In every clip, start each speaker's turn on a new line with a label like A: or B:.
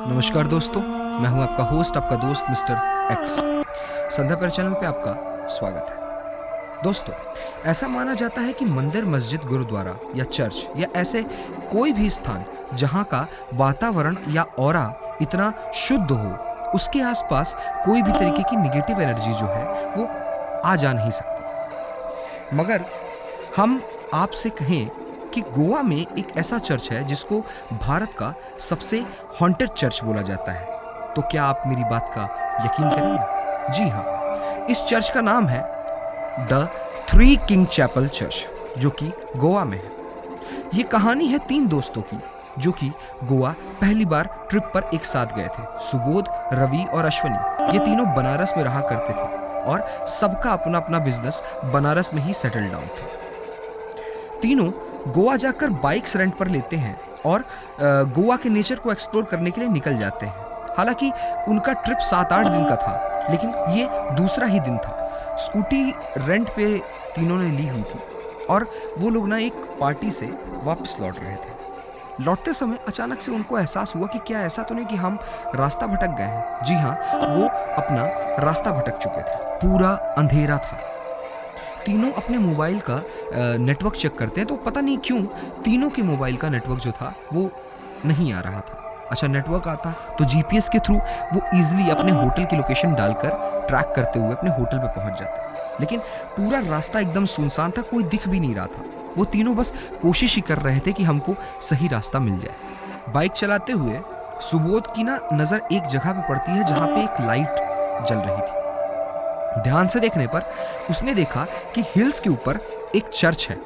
A: नमस्कार दोस्तों, मैं हूं आपका होस्ट, आपका दोस्त मिस्टर एक्स। संध्या पर चैनल पे आपका स्वागत है। दोस्तों, ऐसा माना जाता है कि मंदिर, मस्जिद, गुरुद्वारा या चर्च या ऐसे कोई भी स्थान जहां का वातावरण या ऑरा इतना शुद्ध हो, उसके आसपास कोई भी तरीके की निगेटिव एनर्जी जो है वो आ जा नहीं सकती। मगर हम आपसे कहें कि गोवा में एक ऐसा चर्च है जिसको भारत का सबसे हॉन्टेड चर्च बोला जाता है, तो क्या आप मेरी बात का यकीन करेंगे? जी हाँ, इस चर्च का नाम है the three king chapel church, जो कि गोवा में है। ये कहानी है 3 दोस्तों की जो कि गोवा पहली बार ट्रिप पर एक साथ गए थे। सुबोध, रवि और अश्वनी। ये तीनों बनारस में रहा करते थे और सबका अपना अपना बिजनेस बनारस में ही सेटल डाउन था। तीनों गोवा जाकर बाइक्स रेंट पर लेते हैं और गोवा के नेचर को एक्सप्लोर करने के लिए निकल जाते हैं। हालांकि उनका ट्रिप 7-8 दिन का था, लेकिन ये दूसरा ही दिन था। स्कूटी रेंट पे तीनों ने ली हुई थी और वो लोग ना एक पार्टी से वापस लौट रहे थे। लौटते समय अचानक से उनको एहसास हुआ कि क्या ऐसा तो नहीं कि हम रास्ता भटक गए हैं। जी हाँ, वो अपना रास्ता भटक चुके थे। पूरा अंधेरा था। तीनों अपने मोबाइल का नेटवर्क चेक करते हैं, तो पता नहीं क्यों तीनों के मोबाइल का नेटवर्क जो था वो नहीं आ रहा था। अच्छा, नेटवर्क आता तो जीपीएस के थ्रू वो इजीली अपने होटल की लोकेशन डालकर ट्रैक करते हुए अपने होटल पे पहुंच जाते। लेकिन पूरा रास्ता एकदम सुनसान था, कोई दिख भी नहीं रहा था। वो तीनों बस कोशिश ही कर रहे थे कि हमको सही रास्ता मिल जाए। बाइक चलाते हुए सुबोध की ना नज़र एक जगह पे पड़ती है जहाँ पे एक लाइट जल रही थी। ध्यान से देखने पर उसने देखा कि हिल्स के ऊपर एक चर्च है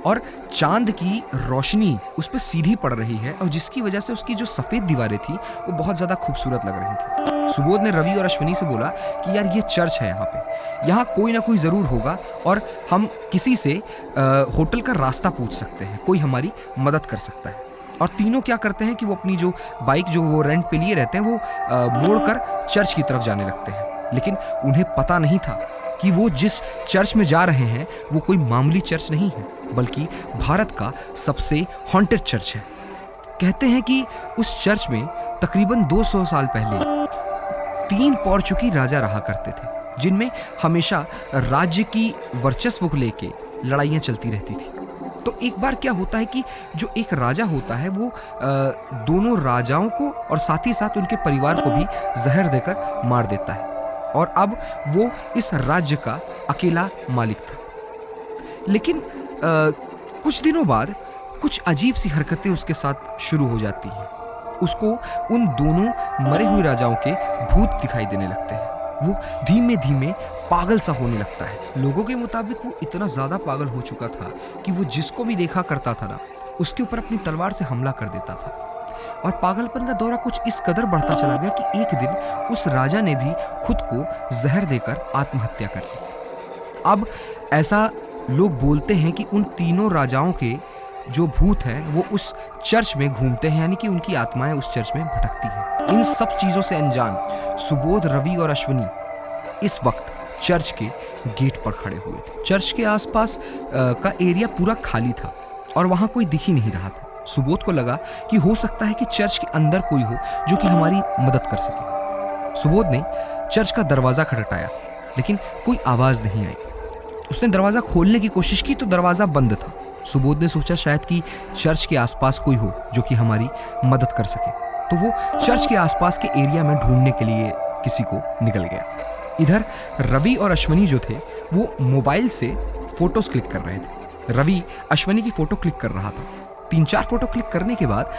A: और चांद की रोशनी उस पर सीधी पड़ रही है, और जिसकी वजह से उसकी जो सफेद दीवारें थी वो बहुत ज्यादा खूबसूरत लग रही थी। सुबोध ने रवि और अश्वनी से बोला कि यार, ये चर्च है, यहाँ कोई ना कोई जरूर होगा और हम किसी से होटल का रास्ता पूछ सकते हैं, कोई हमारी मदद कर सकता है। और तीनों क्या करते हैं कि वो अपनी जो बाइक जो वो रेंट पे लिए रहते हैं वो मोड़कर चर्च की तरफ जाने लगते हैं। लेकिन उन्हें पता नहीं था कि वो जिस चर्च में जा रहे हैं वो कोई मामूली चर्च नहीं है, बल्कि भारत का सबसे हॉन्टेड चर्च है। कहते हैं कि उस चर्च में तकरीबन 200 साल पहले 3 पोर्चुगीज राजा रहा करते थे, जिनमें हमेशा राज्य की वर्चस्व को लेके लड़ाइयाँ चलती रहती थी। तो एक बार क्या होता है कि जो एक राजा होता है वो दोनों राजाओं को और साथ ही साथ उनके परिवार को भी जहर देकर मार देता है, और अब वो इस राज्य का अकेला मालिक था। लेकिन कुछ दिनों बाद कुछ अजीब सी हरकतें उसके साथ शुरू हो जाती हैं। उसको उन दोनों मरे हुए राजाओं के भूत दिखाई देने लगते हैं। वो धीमे धीमे पागल सा होने लगता है। लोगों के मुताबिक वो इतना ज़्यादा पागल हो चुका था कि वो जिसको भी देखा करता था ना, उसके ऊपर अपनी तलवार से हमला कर देता था। और पागलपन का दौरा कुछ इस कदर बढ़ता चला गया कि एक दिन उस राजा ने भी खुद को जहर देकर आत्महत्या कर ली। अब ऐसा लोग बोलते हैं कि उन तीनों राजाओं के जो भूत हैं वो उस चर्च में घूमते हैं, यानी कि उनकी आत्माएं उस चर्च में भटकती हैं। इन सब चीज़ों से अनजान सुबोध, रवि और अश्वनी इस वक्त चर्च के गेट पर खड़े हुए थे। चर्च के आसपास का एरिया पूरा खाली था और वहाँ कोई दिख ही नहीं रहा था। सुबोध को लगा कि हो सकता है कि चर्च के अंदर कोई हो जो कि हमारी मदद कर सके। सुबोध ने चर्च का दरवाज़ा खटखटाया, लेकिन कोई आवाज़ नहीं आई। उसने दरवाज़ा खोलने की कोशिश की तो दरवाज़ा बंद था। सुबोध ने सोचा शायद कि चर्च के आसपास कोई हो जो कि हमारी मदद कर सके, तो वो चर्च के आसपास के एरिया में ढूंढने के लिए किसी को निकल गया। इधर रवि और अश्वनी जो थे वो मोबाइल से फोटोज क्लिक कर रहे थे। रवि अश्वनी की फ़ोटो क्लिक कर रहा था। 3-4 फोटो क्लिक करने के बाद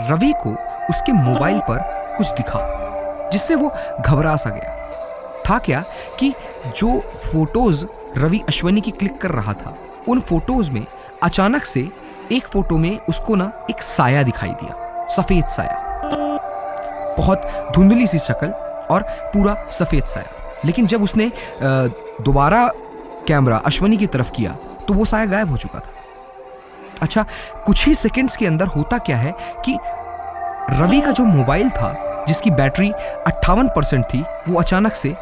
A: रवि को उसके मोबाइल पर कुछ दिखा, जिससे वो घबरा सा गया। था क्या कि जो फोटोज रवि अश्वनी की क्लिक कर रहा था, उन फोटोज में अचानक से एक फोटो में उसको ना एक साया दिखाई दिया, सफेद साया, बहुत धुंधली सी शक्ल और पूरा सफेद साया। लेकिन जब उसने दोबारा कैमरा अश्वनी की तरफ किया तो वो साया गायब हो चुका था। अच्छा, कुछ ही सेकंड्स के अंदर होता क्या है कि रवि का जो मोबाइल था जिसकी बैटरी 58% थी, वो अचानक से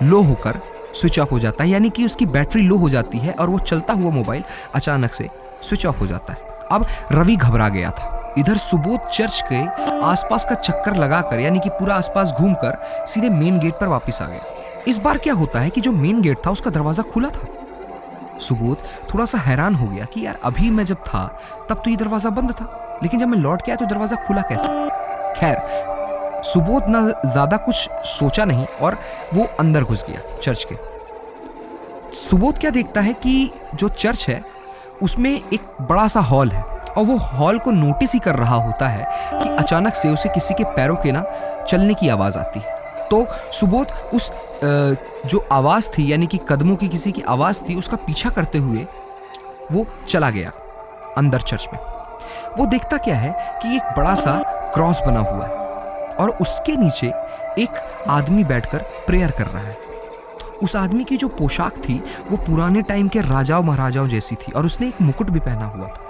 A: लो होकर स्विच ऑफ हो जाता है, यानी कि उसकी बैटरी लो हो जाती है और वो चलता हुआ मोबाइल अचानक से स्विच ऑफ हो जाता है। अब रवि घबरा गया था। इधर सुबोध चर्च के आसपास का चक्कर लगाकर यानी कि पूरा आसपास घूमकर सीधे मेन गेट पर वापस आ गया। इस बार क्या होता है कि जो मेन गेट था उसका दरवाजा खुला था। सुबोध थोड़ा सा हैरान हो गया कि यार अभी मैं जब था तब तो ये दरवाजा बंद था, लेकिन जब मैं लौट के आया तो दरवाजा खुला कैसे। खैर सुबोध ना ज्यादा कुछ सोचा नहीं और वो अंदर घुस गया चर्च के। सुबोध क्या देखता है कि जो चर्च है उसमें एक बड़ा सा हॉल है और वो हॉल को नोटिस ही कर रहा होता है कि अचानक से उसे किसी के पैरों के ना चलने की आवाज आती है। तो सुबोध उस जो आवाज थी यानी कि कदमों की किसी की आवाज थी उसका पीछा करते हुए वो चला गया अंदर चर्च में। वो देखता क्या है कि एक बड़ा सा क्रॉस बना हुआ है और उसके नीचे एक आदमी बैठकर प्रेयर कर रहा है। उस आदमी की जो पोशाक थी वो पुराने टाइम के राजाओं महाराजाओं जैसी थी और उसने एक मुकुट भी पहना हुआ था।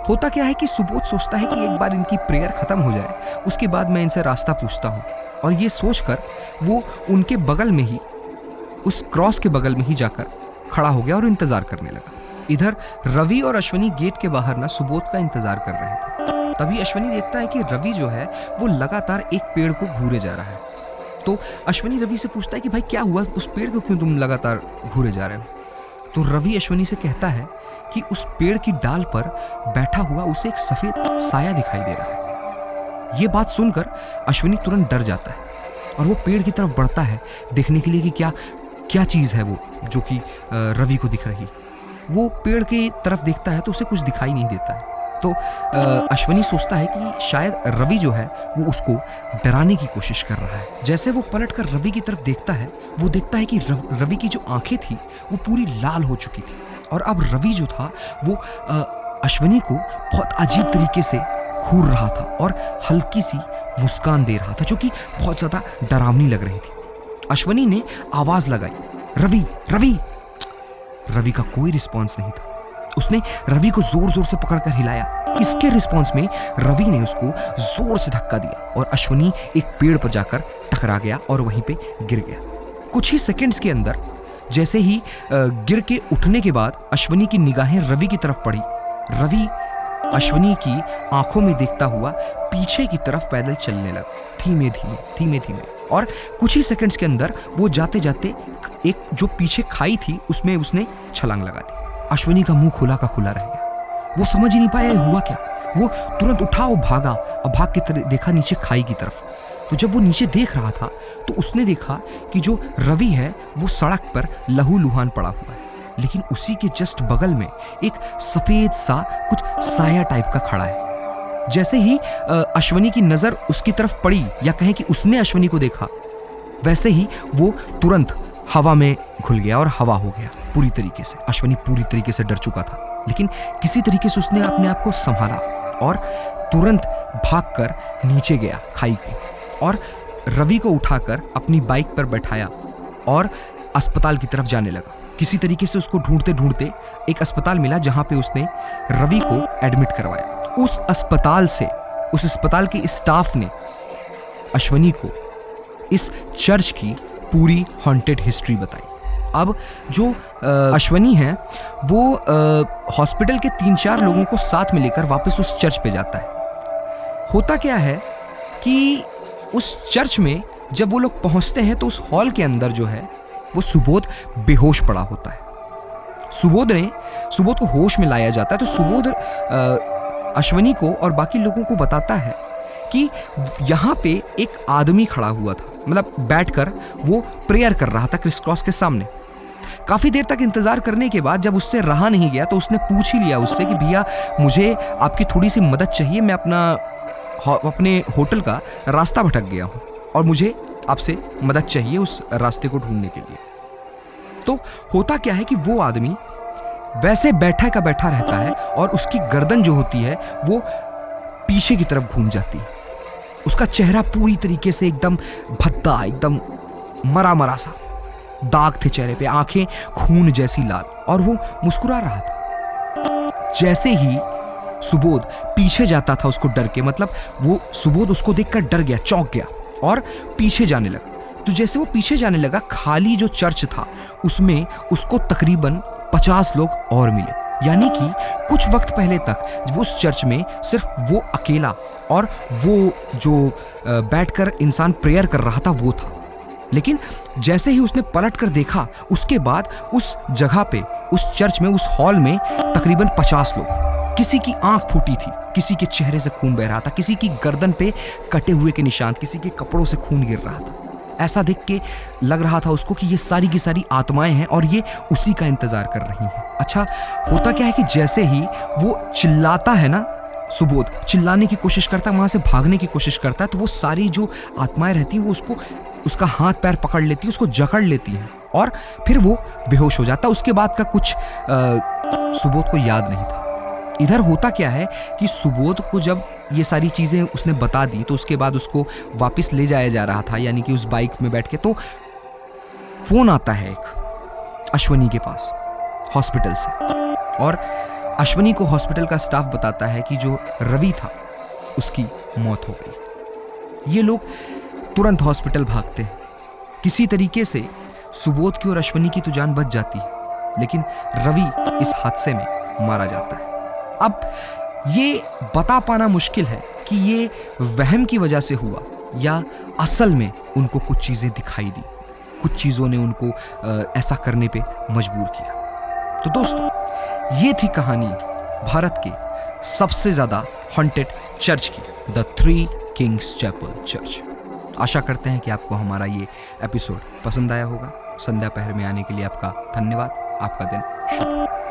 A: होता क्या है कि सुबोध सोचता है कि एक बार इनकी प्रेयर खत्म हो जाए उसके बाद मैं इनसे रास्ता पूछता हूँ, और ये सोचकर वो उनके बगल में ही उस क्रॉस के बगल में ही जाकर खड़ा हो गया और इंतजार करने लगा। इधर रवि और अश्वनी गेट के बाहर ना सुबोध का इंतजार कर रहे थे। तभी अश्वनी देखता है कि रवि जो है वो लगातार एक पेड़ को घूरे जा रहा है। तो अश्वनी रवि से पूछता है कि भाई क्या हुआ, उस पेड़ को क्यों तुम लगातार घूरे जा रहे हो। तो रवि अश्वनी से कहता है कि उस पेड़ की डाल पर बैठा हुआ उसे एक सफेद साया दिखाई दे रहा है। ये बात सुनकर अश्वनी तुरंत डर जाता है और वो पेड़ की तरफ बढ़ता है देखने के लिए कि क्या क्या चीज़ है वो जो कि रवि को दिख रही। वो पेड़ की तरफ देखता है तो उसे कुछ दिखाई नहीं देता है। तो अश्वनी सोचता है कि शायद रवि जो है वो उसको डराने की कोशिश कर रहा है। जैसे वो पलटकर रवि की तरफ देखता है वो देखता है कि रवि की जो आंखें थी वो पूरी लाल हो चुकी थी और अब रवि जो था वो अश्वनी को बहुत अजीब तरीके से घूर रहा था और हल्की सी मुस्कान दे रहा था जो कि बहुत ज़्यादा डरावनी लग रही थी। अश्वनी ने आवाज़ लगाई, रवि रवि। रवि का कोई रिस्पॉन्स नहीं था। उसने रवि को जोर जोर से पकड़कर हिलाया। इसके रिस्पॉन्स में रवि ने उसको जोर से धक्का दिया और अश्वनी एक पेड़ पर जाकर टकरा गया और वहीं पे गिर गया। कुछ ही सेकंड्स के अंदर जैसे ही गिर के उठने के बाद अश्वनी की निगाहें रवि की तरफ पड़ी। रवि अश्वनी की आंखों में देखता हुआ पीछे की तरफ पैदल चलने लगा, धीमे धीमे धीमे धीमे। और कुछ ही सेकंड्स के अंदर वो जाते जाते एक जो पीछे खाई थी उसमें उसने छलांग लगा दी। अश्वनी का मुंह खुला का खुला रह गया। वो समझ ही नहीं पाया हुआ क्या। वो तुरंत उठा और भागा और भाग के देखा नीचे खाई की तरफ। तो जब वो नीचे देख रहा था तो उसने देखा कि जो रवि है वो सड़क पर लहूलुहान पड़ा हुआ है, लेकिन उसी के जस्ट बगल में एक सफेद सा कुछ साया टाइप का खड़ा है। जैसे ही अश्वनी की नजर उसकी तरफ पड़ी या कहें कि उसने अश्वनी को देखा, वैसे ही वो तुरंत हवा में घुल गया और हवा हो गया पूरी तरीके से। अश्वनी पूरी तरीके से डर चुका था, लेकिन किसी तरीके से उसने अपने आप को संभाला और तुरंत भागकर नीचे गया खाई पे और रवि को उठाकर अपनी बाइक पर बैठाया और अस्पताल की तरफ जाने लगा। किसी तरीके से उसको ढूंढते ढूंढते एक अस्पताल मिला जहां पे उसने रवि को एडमिट करवाया। उस अस्पताल के स्टाफ ने अश्वनी को इस चर्च की पूरी हॉन्टेड हिस्ट्री बताई। अब जो अश्वनी है वो हॉस्पिटल के 3-4 लोगों को साथ में लेकर वापस उस चर्च पे जाता है। होता क्या है कि उस चर्च में जब वो लोग पहुंचते हैं तो उस हॉल के अंदर जो है वो सुबोध बेहोश पड़ा होता है। सुबोध को होश में लाया जाता है तो सुबोध अश्वनी को और बाकी लोगों को बताता है कि यहाँ पे एक आदमी खड़ा हुआ था, मतलब बैठकर वो प्रेयर कर रहा था क्रिस क्रॉस के सामने। काफी देर तक इंतजार करने के बाद जब उससे रहा नहीं गया तो उसने पूछ ही लिया उससे कि भैया मुझे आपकी थोड़ी सी मदद चाहिए, मैं अपने होटल का रास्ता भटक गया हूँ और मुझे आपसे मदद चाहिए उस रास्ते को ढूंढने के लिए। तो होता क्या है कि वो आदमी वैसे बैठा का बैठा रहता है और उसकी गर्दन जो होती है वो पीछे की तरफ घूम जाती है। उसका चेहरा पूरी तरीके से एकदम भद्दा, एकदम मरा सा, दाग थे चेहरे पे, आंखें खून जैसी लाल, और वो मुस्कुरा रहा था। जैसे ही सुबोध पीछे जाता था उसको डर के, मतलब वो सुबोध उसको देखकर डर गया, चौंक गया और पीछे जाने लगा। तो जैसे वो पीछे जाने लगा, खाली जो चर्च था उसमें उसको तकरीबन 50 लोग और मिले। यानी कि कुछ वक्त पहले तक वो उस चर्च में सिर्फ वो अकेला और वो जो बैठकर इंसान प्रेयर कर रहा था वो था। लेकिन जैसे ही उसने पलट कर देखा, उसके बाद उस जगह पे, उस चर्च में, उस हॉल में तकरीबन 50 लोग। किसी की आंख फूटी थी, किसी के चेहरे से खून बह रहा था, किसी की गर्दन पे कटे हुए के निशान, किसी के कपड़ों से खून गिर रहा था। ऐसा देख के लग रहा था उसको कि ये सारी की सारी आत्माएं हैं और ये उसी का इंतजार कर रही हैं। अच्छा, होता क्या है कि जैसे ही वो चिल्लाता है ना, सुबोध चिल्लाने की कोशिश करता है, वहां से भागने की कोशिश करता है, तो वो सारी जो आत्माएं रहती हैं वो उसको, उसका हाथ पैर पकड़ लेती है, उसको जकड़ लेती हैं और फिर वो बेहोश हो जाता है। उसके बाद का कुछ सुबोध को याद नहीं था। इधर होता क्या है कि सुबोध को जब ये सारी चीज़ें उसने बता दी तो उसके बाद उसको वापस ले जाया जा रहा था, यानी कि उस बाइक में बैठ के, तो फोन आता है एक अश्वनी के पास हॉस्पिटल से, और अश्वनी को हॉस्पिटल का स्टाफ बताता है कि जो रवि था उसकी मौत हो गई। ये लोग तुरंत हॉस्पिटल भागते हैं। किसी तरीके से सुबोध की और अश्वनी की तो जान बच जाती है, लेकिन रवि इस हादसे में मारा जाता है। अब ये बता पाना मुश्किल है कि ये वहम की वजह से हुआ या असल में उनको कुछ चीजें दिखाई दी, कुछ चीजों ने उनको ऐसा करने पे मजबूर किया। तो दोस्तों, ये थी कहानी भारत के सबसे ज्यादा हॉन्टेड चर्च की, the three kings chapel church. आशा करते हैं कि आपको हमारा ये एपिसोड पसंद आया होगा। संध्या पहर में आने के लिए आपका धन्यवाद। आपका दिन शुभ हो।